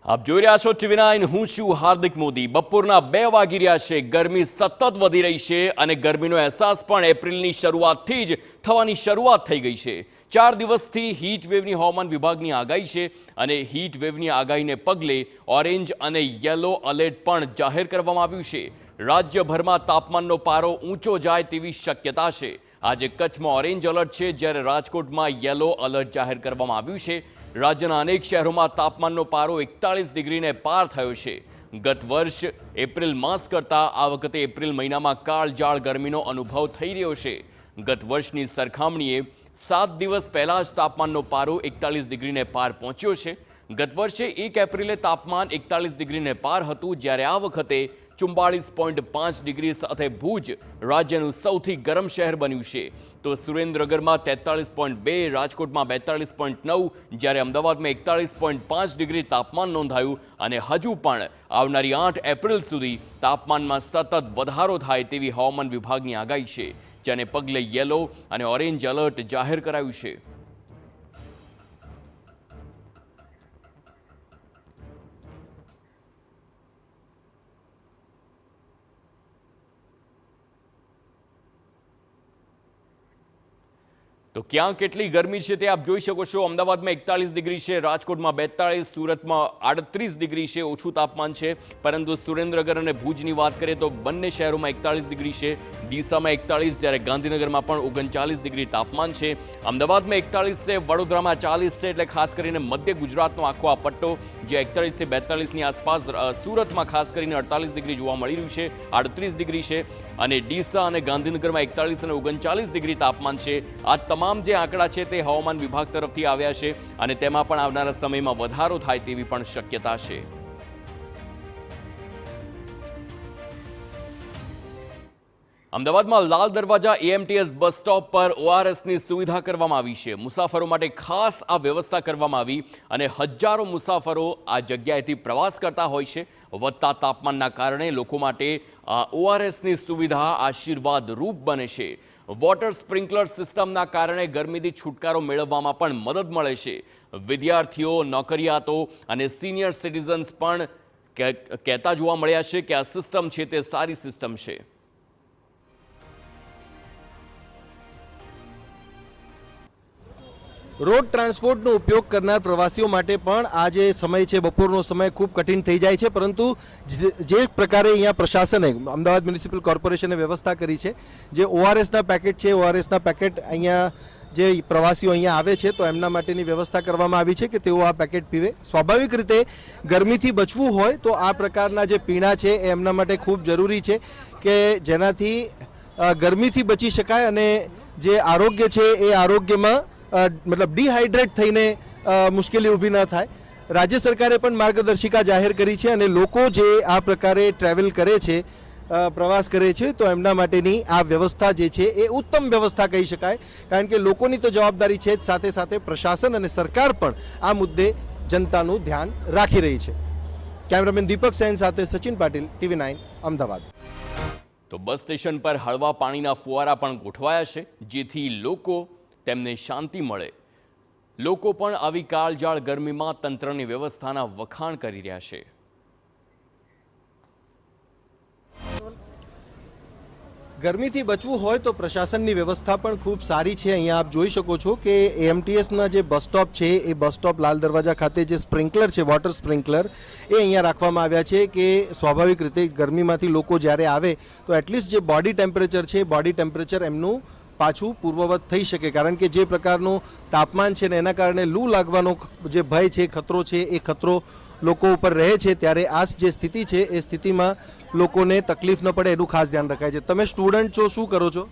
આપ જોઈ રહ્યા છો TV9 હું છું હાર્દિક મોદી। બપોરના 2 વાગી રહ્યા છે। ગરમી સતત વધી રહી છે અને ગરમીનો અહેસાસ પણ એપ્રિલની શરૂઆતથી જ થવાની શરૂઆત થઈ ગઈ છે। 4 દિવસથી હીટ વેવની હવામાન વિભાગની આગાહી છે અને હીટ વેવની આગાહીને પગલે ઓરેન્જ અને યેલો એલર્ટ પણ જાહેર કરવામાં આવ્યું છે। રાજ્યભરમાં તાપમાનનો પારો ઊંચો જાય તેવી શક્યતા છે। આજે કચ્છમાં ઓરેન્જ એલર્ટ છે જ્યારે રાજકોટમાં યેલો એલર્ટ જાહેર કરવામાં આવ્યું છે। રાજ્યના અનેક શહેરોમાં તાપમાનનો પારો 41 ડિગ્રીને પાર થયો છે। ગત વર્ષ એપ્રિલ માસ કરતાં આ વખતે એપ્રિલ મહિનામાં કાળઝાળ ગરમીનો અનુભવ થઈ રહ્યો છે। ગત વર્ષની સરખામણીએ 7 દિવસ પહેલા જ તાપમાનનો પારો 41 ડિગ્રીને પાર પહોંચ્યો છે। ગત વર્ષે 1 એપ્રિલે તાપમાન 41 ડિગ્રીને પાર હતું જ્યારે આ વખતે 44.5 ડિગ્રી સાથે ભુજ રાજ્યનું સૌથી ગરમ શહેર બન્યું છે તો સુરેન્દ્રનગરમાં 43.2, રાજકોટમાં 42.9 જ્યારે અમદાવાદમાં 41.5 ડિગ્રી તાપમાન નોંધાયું અને હજુ પણ આવનારી 8 એપ્રિલ સુધી તાપમાનમાં સતત વધારો થાય તેવી હવામાન વિભાગની આગાહી છે જેને પગલે યેલો અને ઓરેન્જ એલર્ટ જાહેર કરાયું છે। તો ક્યાં કેટલી ગરમી છે તે આપ જોઈ શકો છો। અમદાવાદમાં 41 ડિગ્રી છે, રાજકોટમાં 42, સુરતમાં 38 ડિગ્રી છે, ઓછું તાપમાન છે। પરંતુ સુરેન્દ્રનગર અને ભુજની વાત કરીએ તો બંને શહેરોમાં 41 ડિગ્રી છે। ડીસામાં 41 જ્યારે ગાંધીનગરમાં પણ 39 ડિગ્રી તાપમાન છે। અમદાવાદમાં 41 છે, વડોદરામાં 40 છે એટલે ખાસ કરીને મધ્ય ગુજરાતનો આખો આ પટ્ટો જે 41 થી 42ની આસપાસ, સુરતમાં ખાસ કરીને 48 ડિગ્રી જોવા મળી રહ્યું છે, 38 ડિગ્રી છે અને ડીસા અને ગાંધીનગરમાં 41 અને 39 ડિગ્રી તાપમાન છે। આ તમામ જે આંકડા છે તે હવામાન વિભાગ તરફથી આવ્યા છે અને તેમાં પણ આવનારા સમયમાં વધારો થાય તેવી પણ શક્યતા છે। અમદાવાદમાં Lal Darwaja AMTS bus stop પર ORSની સુવિધા કરવામાં આવી છે। મુસાફરો માટે ખાસ આ વ્યવસ્થા કરવામાં આવી અને હજારો મુસાફરો આ જગ્યાએથી પ્રવાસ કરતા હોય છે। વધતા તાપમાનના કારણે લોકો માટે આ ORSની સુવિધા આશીર્વાદરૂપ બને છે। વોટર સ્પ્રિંકલર સિસ્ટમના કારણે ગરમીથી છુટકારો મેળવવામાં પણ મદદ મળે છે। વિદ્યાર્થીઓ, નોકરિયાતો અને સિનિયર સિટીઝન્સ પણ કહેતા જોવા મળ્યા છે કે આ સિસ્ટમ છે તે સારી સિસ્ટમ છે। રોડ ટ્રાન્સપોર્ટનો ઉપયોગ કરનાર પ્રવાસીઓ માટે પણ આ જે સમય છે બપોરનો સમય ખૂબ કઠિન થઈ જાય છે પરંતુ જે પ્રકારે અહીંયા પ્રશાસને અમદાવાદ મ્યુનિસિપલ કોર્પોરેશને વ્યવસ્થા કરી છે, જે ORSના પેકેટ છે, ORSના પેકેટ અહીંયા જે પ્રવાસીઓ અહીંયા આવે છે તો એમના માટેની વ્યવસ્થા કરવામાં આવી છે કે તેઓ આ પેકેટ પીવે। સ્વાભાવિક રીતે ગરમીથી બચવું હોય તો આ પ્રકારના જે પીણા છે એ એમના માટે ખૂબ જરૂરી છે કે જેનાથી ગરમીથી બચી શકાય અને જે આરોગ્ય છે એ આરોગ્યમાં મતલબ ડિહાઇડ્રેટ થઈને મુશ્કેલી ઊભી ન થાય। રાજ્ય સરકારે પણ માર્ગદર્શિકા જાહેર કરી છે અને લોકો જે આ પ્રકારે ટ્રાવેલ કરે છે, પ્રવાસ કરે છે તો એમના માટેની આ વ્યવસ્થા જે છે એ ઉત્તમ વ્યવસ્થા કહી શકાય કારણ કે લોકોની તો જવાબદારી છે જ, સાથે સાથે પ્રશાસન અને સરકાર પણ આ મુદ્દે જનતાનું ધ્યાન રાખી રહી છે। કેમેરામેન દીપક સેન સાથે સચિન પાટીલ, TV9 અમદાવાદ। તો બસ સ્ટેશન પર હળવા પાણીના ફુવારા પણ ગોઠવાયા છે જેથી લોકો તેમને શાંતિ મળે। લોકો પણ આવી કાળઝાળ ગરમીમાં તંત્રની વ્યવસ્થાના વખાણ કરી રહ્યા છે। ગરમીથી બચવું હોય તો પ્રશાસનની વ્યવસ્થા પણ ખૂબ સારી છે। અહીંયા આપ જોઈ શકો છો કે AMTSના જે બસ સ્ટોપ છે એ બસ સ્ટોપ લાલ દરવાજા ખાતે જે સ્પ્રિંકલર છે, વોટર સ્પ્રિંકલર એ અહીંયા રાખવામાં આવ્યા છે કે સ્વાભાવિક રીતે ગરમીમાંથી લોકો જ્યારે આવે તો એટલીસ્ટ જે બોડી ટેમ્પરેચર છે, બોડી ટેમ્પરેચર એમનું પાછું પૂર્વવત થઈ શકે કારણ કે જે પ્રકારનું તાપમાન છે ને એના કારણે લૂ લાગવાનો જે ભય છે, ખતરો છે એ ખતરો લોકો ઉપર રહે છે ત્યારે આ જે સ્થિતિ છે એ સ્થિતિમાં લોકોને તકલીફ ન પડે એનું ખાસ ધ્યાન રખાય છે। તમે સ્ટુડન્ટ છો, શું કરો છો?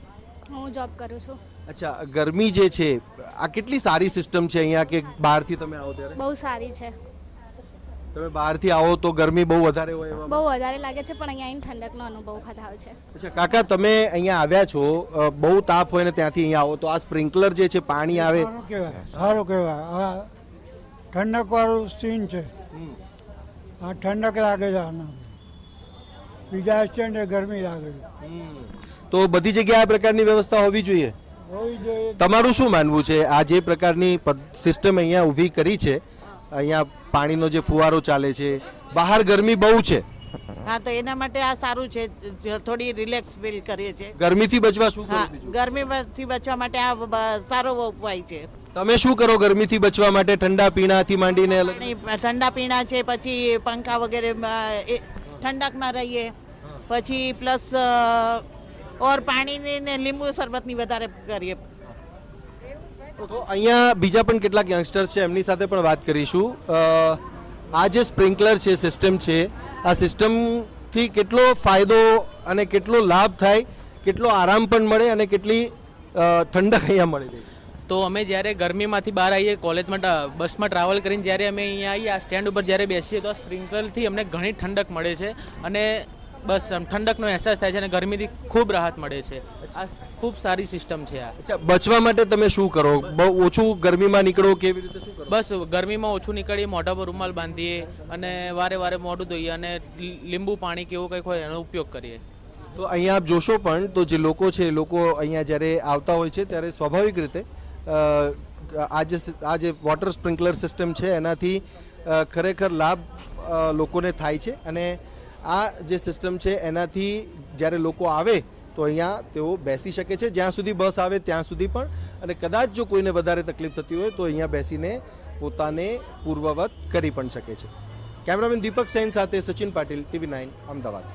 હું જોબ કરું છું। અચ્છા, ગરમી જે છે આ કેટલી સારી સિસ્ટમ છે અહીંયા કે બહારથી તમે આવો ત્યારે? બહુ સારી છે। તમે બહારથી આવો તો ગરમી બહુ વધારે હોય એમાં? બહુ વધારે લાગે છે પણ અહીંયા આવીને ઠંડકનો અનુભવ થાય છે। અચ્છા કાકા, તમે અહીંયા આવ્યા છો, બહુ તાપ હોય ને ત્યાંથી અહીંયા આવો તો આ સ્પ્રિંકલર જે છે પાણી આવે સારું કહેવાય। આ ઠંડક વાળું સીન છે, આ ઠંડક લાગે છે, આના બીજા સ્ટેન્ડે ગરમી લાગે છે તો બધી જગ્યાએ આ પ્રકારની વ્યવસ્થા હોવી જોઈએ। તમારું શું માનવું છે આ જે પ્રકારની સિસ્ટમ અહીંયા ઊભી કરી છે અહીંયા પાણીનો જે ફુવારો ચાલે છે, બહાર ગરમી બહુ છે, હા તો એના માટે આ સારું છે, થોડી રિલેક્સ ફીલ કરીએ છીએ. ગરમીથી બચવા શું કરો હા બીજું? ગરમીથી બચવા માટે આ સારો ઉપાય છે. તમે શું કરો ગરમીથી બચવા માટે? ઠંડા પીણાથી માંડીને અલગ અને ઠંડા પીણા છે, પછી પંખા વગેરે ઠંડકમાં રહીએ, પછી પ્લસ ઓર પાણીની ને લીંબુ શરબતની વધારે કરીએ. તો અહીંયા બીજા પણ કેટલાક યંગસ્ટર્સ છે, એમની સાથે પણ વાત કરીશું. આ જે સ્પ્રિંકલર છે, સિસ્ટમ છે, આ સિસ્ટમથી કેટલો ફાયદો અને કેટલો લાભ થાય, કેટલો આરામ પણ મળે અને કેટલી ઠંડક અહીંયા મળે છે? તો અમે જ્યારે ગરમીમાંથી બહાર આવીએ, કોલેજમાં બસમાં ટ્રાવેલ કરીને જ્યારે અમે અહીંયા આવીએ, આ સ્ટેન્ડ ઉપર જ્યારે બેસીએ તો આ સ્પ્રિંકલરથી અમને ઘણી ઠંડક મળે છે અને બસ આમ ઠંડકનો અહેસાસ થાય છે અને ગરમીથી ખૂબ રાહત મળે છે. આ ખૂબ સારી સિસ્ટમ છે આ. અચ્છા, બચવા માટે તમે શું કરો? બહુ ઓછું ગરમીમાં નીકળો, કેવી રીતે શું કરો? બસ ગરમીમાં ઓછું નીકળીએ, મોઢા પર રૂમાલ બાંધીએ અને વારે વારે મોઢું ધોઈએ અને લીંબુ પાણી કે એવું કંઈક હોય એનો ઉપયોગ કરીએ. તો અહીંયા આપ જોશો પણ તો જે લોકો છે, એ લોકો અહીંયા જ્યારે આવતા હોય છે ત્યારે સ્વાભાવિક રીતે આ જે વોટર સ્પ્રિંકલર સિસ્ટમ છે એનાથી ખરેખર લાભ લોકોને થાય છે. અને આ જે સિસ્ટમ છે એનાથી જ્યારે લોકો આવે તો અહીંયા તેઓ બેસી શકે છે, જ્યાં સુધી બસ આવે ત્યાં સુધી પણ. અને કદાચ જો કોઈને વધારે તકલીફ થતી હોય તો અહીંયા બેસીને પોતાને પૂર્વવત કરી પણ શકે છે. કેમેરામેન દીપક સેન સાથે સચિન પાટીલ, TV9 અમદાવાદ.